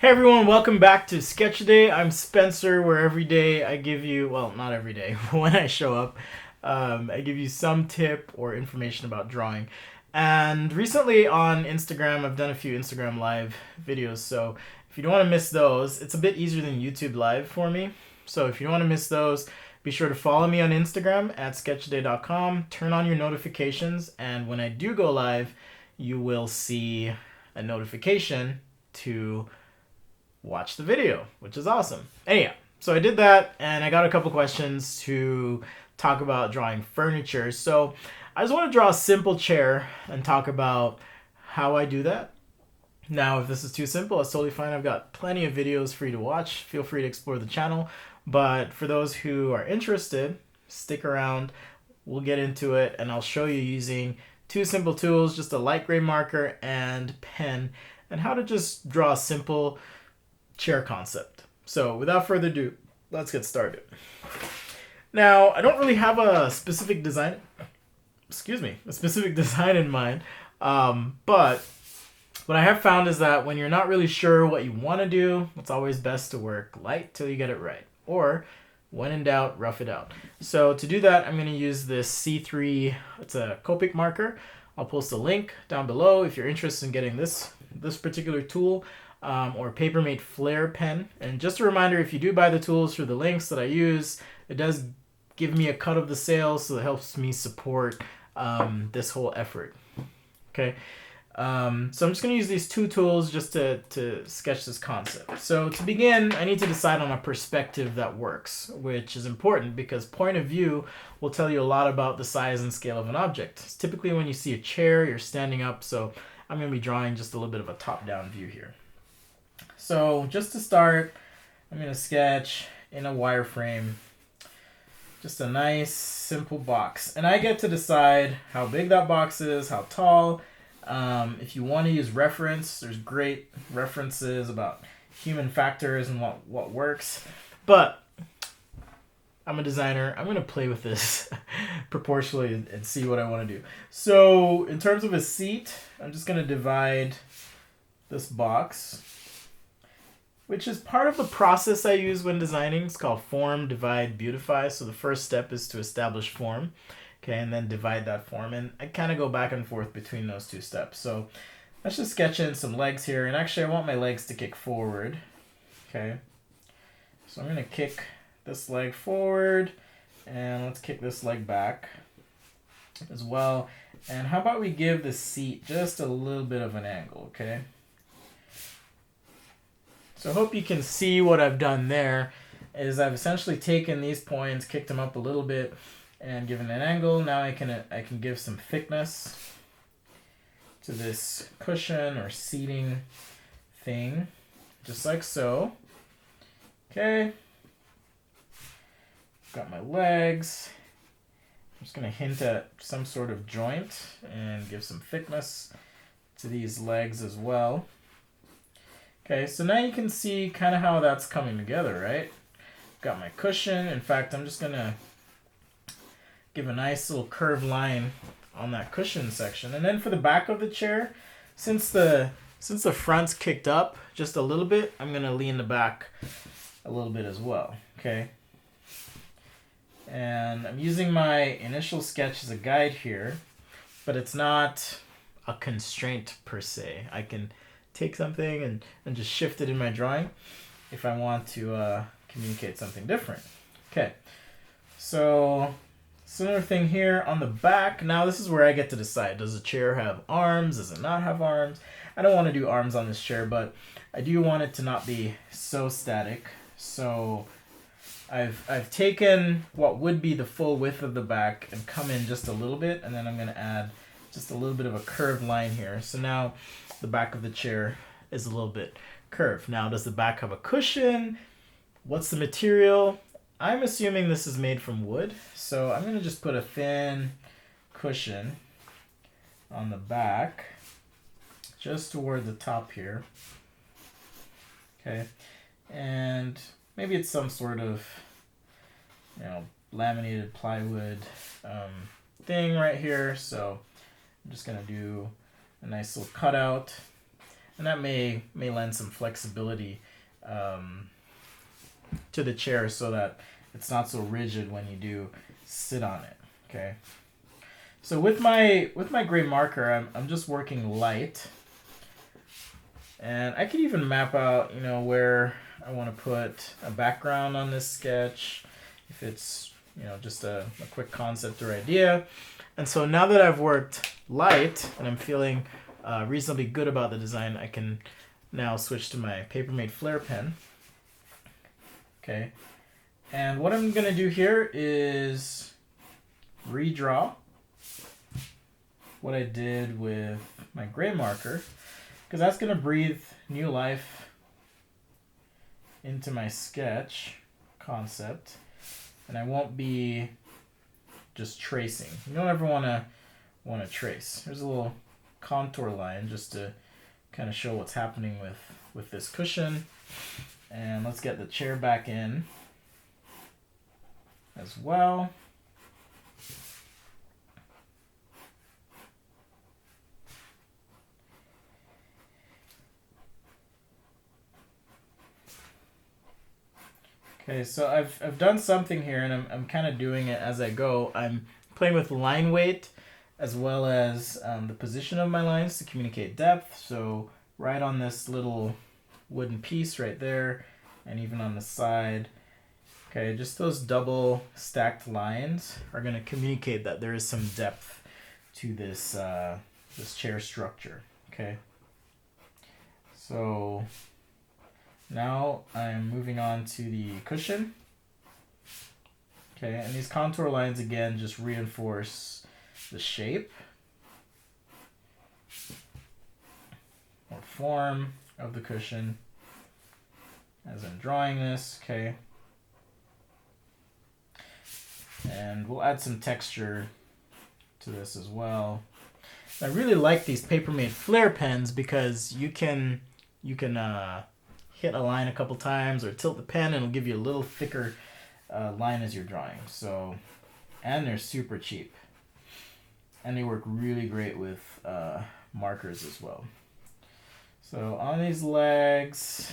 Hey everyone, welcome back to Sketch Day. I'm Spencer, where every day I give you, well, not every day, when I show up, I give you some tip or information about drawing. And recently on Instagram, I've done a few Instagram Live videos, so if you don't want to miss those, it's a bit easier than YouTube Live for me. So if you don't want to miss those, be sure to follow me on Instagram at sketchday.com, turn on your notifications, and when I do go live, you will see a notification to watch the video, which is awesome. Anyhow, so I did that and I got a couple questions to talk about drawing furniture. So I just want to draw a simple chair and talk about how I do that. Now, if this is too simple, that's totally fine. I've got plenty of videos for you to watch. Feel free to explore the channel. But for those who are interested, stick around. We'll get into it and I'll show you using two simple tools, just a light gray marker and pen, and how to just draw a simple chair concept. So without further ado, let's get started. Now, I don't really have a specific design, in mind, but what I have found is that when you're not really sure what you want to do, it's always best to work light till you get it right, or when in doubt, rough it out. So to do that, I'm going to use this C3, it's a copic marker. I'll post a link down below if you're interested in getting this particular tool. Or papermate flair pen. And just a reminder, if you do buy the tools through the links that I use, it does give me a cut of the sales, so it helps me support this whole effort. Okay, so I'm just going to use these two tools just to sketch this concept. So to begin, I need to decide on a perspective that works, which is important because point of view will tell you a lot about the size and scale of an object. It's typically when you see a chair, you're standing up, so I'm going to be drawing just a little bit of a top-down view here. So just to start, I'm going to sketch in a wireframe just a nice simple box. And I get to decide how big that box is, how tall. If you want to use reference, there's great references about human factors and what works. But I'm a designer. I'm going to play with this proportionally and see what I want to do. So in terms of a seat, I'm just going to divide this box, which is part of the process I use when designing. It's called form, divide, beautify. So the first step is to establish form, okay, and then divide that form. And I kind of go back and forth between those two steps. So let's just sketch in some legs here. And actually, I want my legs to kick forward, okay. So I'm going to kick this leg forward, and let's kick this leg back as well. And how about we give the seat just a little bit of an angle, okay? So I hope you can see what I've done there is I've essentially taken these points, kicked them up a little bit, and given an angle. Now I can give some thickness to this cushion or seating thing, just like so. Okay. Got my legs. I'm just going to hint at some sort of joint and give some thickness to these legs as well. Okay, so now you can see kind of how that's coming together, right? Got my cushion. In fact, I'm just going to give a nice little curved line on that cushion section. And then for the back of the chair, since the front's kicked up just a little bit, I'm going to lean the back a little bit as well, okay? And I'm using my initial sketch as a guide here, but it's not a constraint per se. I can take something and just shift it in my drawing if I want to communicate something different. Okay, so similar thing here on the back. Now this is where I get to decide. Does the chair have arms? Does it not have arms? I don't want to do arms on this chair, but I do want it to not be so static. So I've taken what would be the full width of the back and come in just a little bit, and then I'm going to add just a little bit of a curved line here. So now the back of the chair is a little bit curved. Now, does the back have a cushion? What's the material? I'm assuming this is made from wood, so I'm going to just put a thin cushion on the back, just toward the top here. Okay, and maybe it's some sort of, laminated plywood thing right here. So I'm just going to do a nice little cutout. And that may lend some flexibility to the chair so that it's not so rigid when you do sit on it. Okay. So with my gray marker, I'm just working light, and I could even map out, you know, where I want to put a background on this sketch, if it's, you know, just a quick concept or idea. And so now that I've worked light and I'm feeling reasonably good about the design, I can now switch to my papermate flair pen. Okay, and what I'm gonna do here is redraw what I did with my gray marker, because that's going to breathe new life into my sketch concept, and I won't be just tracing. You don't ever want to trace. There's a little contour line just to kind of show what's happening with this cushion. And let's get the chair back in as well. Okay, so I've done something here, and I'm kind of doing it as I go. I'm playing with line weight as well as the position of my lines to communicate depth. So right on this little wooden piece right there, and even on the side. Okay, just those double stacked lines are going to communicate that there is some depth to this this chair structure. Okay, so now I'm moving on to the cushion. Okay, and these contour lines again just reinforce the shape or form of the cushion as I'm drawing this. Okay, and we'll add some texture to this as well. I really like these papermate flair pens because you can hit a line a couple times or tilt the pen and it'll give you a little thicker line as you're drawing. So, and they're super cheap, and they work really great with markers as well. So on these legs,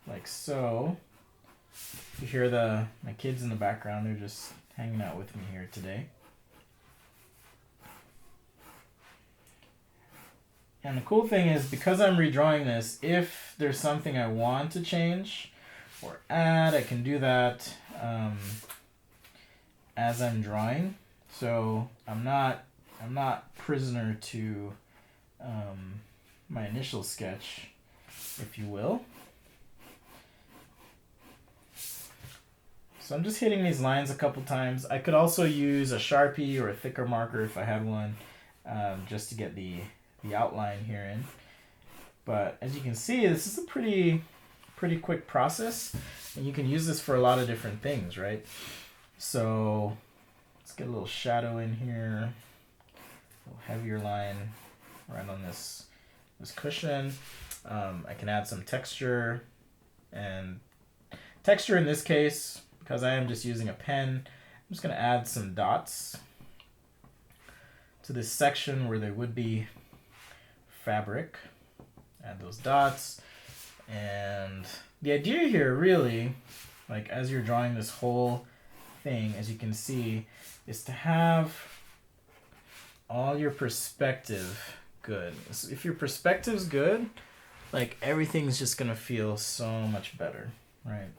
like so. You hear my kids in the background. They're just hanging out with me here today. And the cool thing is, because I'm redrawing this, if there's something I want to change or add, I can do that as I'm drawing. So I'm not prisoner to my initial sketch, if you will. So I'm just hitting these lines a couple times. I could also use a Sharpie or a thicker marker if I had one, just to get the outline here in. But as you can see, this is a pretty quick process, and you can use this for a lot of different things, right? So let's get a little shadow in here, a little heavier line right on this cushion. I can add some texture, and texture in this case, because I am just using a pen, I'm just going to add some dots to this section where there would be fabric. Add those dots. And the idea here really, like as you're drawing this whole thing, as you can see, is to have all your perspective good. So if your perspective's good, like everything's just going to feel so much better, right?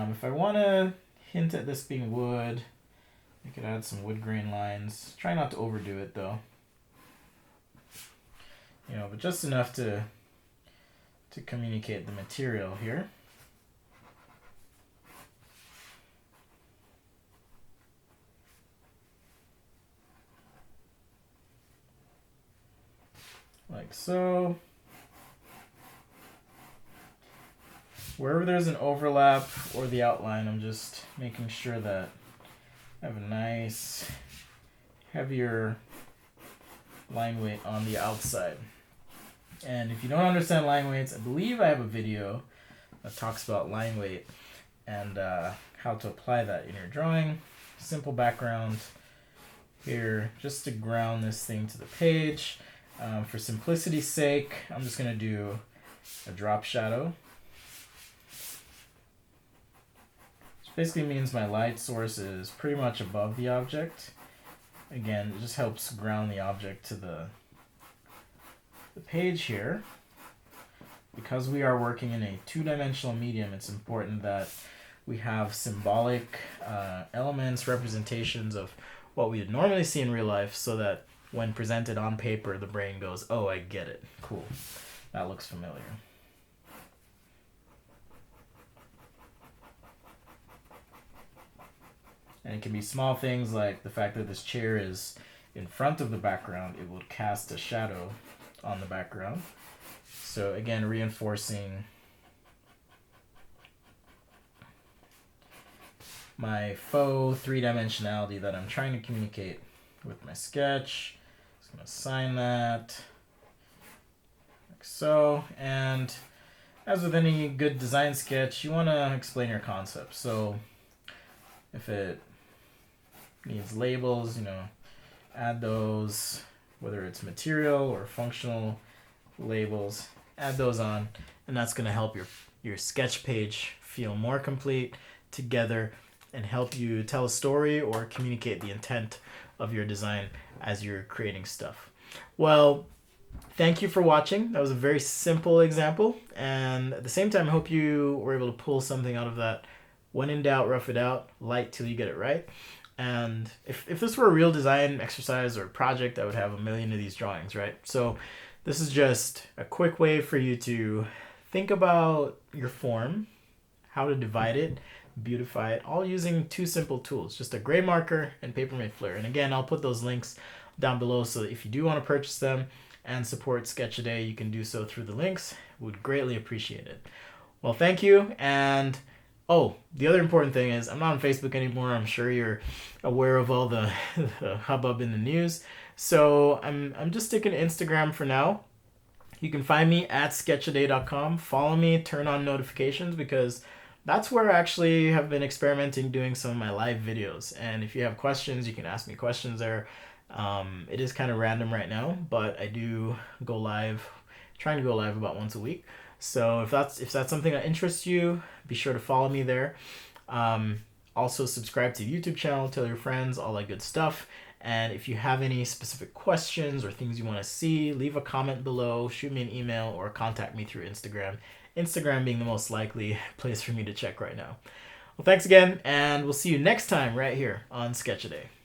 If I want to hint at this being wood, I could add some wood grain lines. Try not to overdo it though. You know, but just enough to communicate the material here. Like so. Wherever there's an overlap or the outline, I'm just making sure that I have a nice, heavier line weight on the outside. And if you don't understand line weights, I believe I have a video that talks about line weight and how to apply that in your drawing. Simple background here, just to ground this thing to the page. For simplicity's sake, I'm just going to do a drop shadow. Which basically means my light source is pretty much above the object. Again, it just helps ground the object to the page here. Because we are working in a two-dimensional medium, it's important that we have symbolic elements, representations of what we would normally see in real life, so that when presented on paper, the brain goes, oh, I get it. Cool. That looks familiar. And it can be small things like the fact that this chair is in front of the background. It will cast a shadow on the background. So again, reinforcing my faux three-dimensionality that I'm trying to communicate with my sketch. Just going to assign that like so. And as with any good design sketch, you want to explain your concept. So if it needs labels, add those, whether it's material or functional labels, add those on, and that's going to help your sketch page feel more complete together and help you tell a story or communicate the intent of your design as you're creating stuff. Well, thank you for watching. That was a very simple example, and at the same time, I hope you were able to pull something out of that. When in doubt, rough it out, light till you get it right. And if this were a real design exercise or project, I would have a million of these drawings, right? So this is just a quick way for you to think about your form, how to divide it, beautify it, all using two simple tools, just a gray marker and papermate flair. And again, I'll put those links down below, so that if you do want to purchase them and support Sketch a Day, you can do so through the links. Would greatly appreciate it. Well, thank you. And oh, the other important thing is I'm not on Facebook anymore. I'm sure you're aware of all the hubbub in the news. So I'm just sticking to Instagram for now. You can find me at sketchaday.com. Follow me, turn on notifications, because that's where I actually have been experimenting doing some of my live videos. And if you have questions, you can ask me questions there. It is kind of random right now, but I do go live, trying to go live about once a week. So if that's something that interests you, be sure to follow me there. Also subscribe to the YouTube channel, tell your friends, all that good stuff. And if you have any specific questions or things you want to see, leave a comment below, shoot me an email, or contact me through Instagram. Instagram being the most likely place for me to check right now. Well, thanks again, and we'll see you next time right here on Sketch a Day.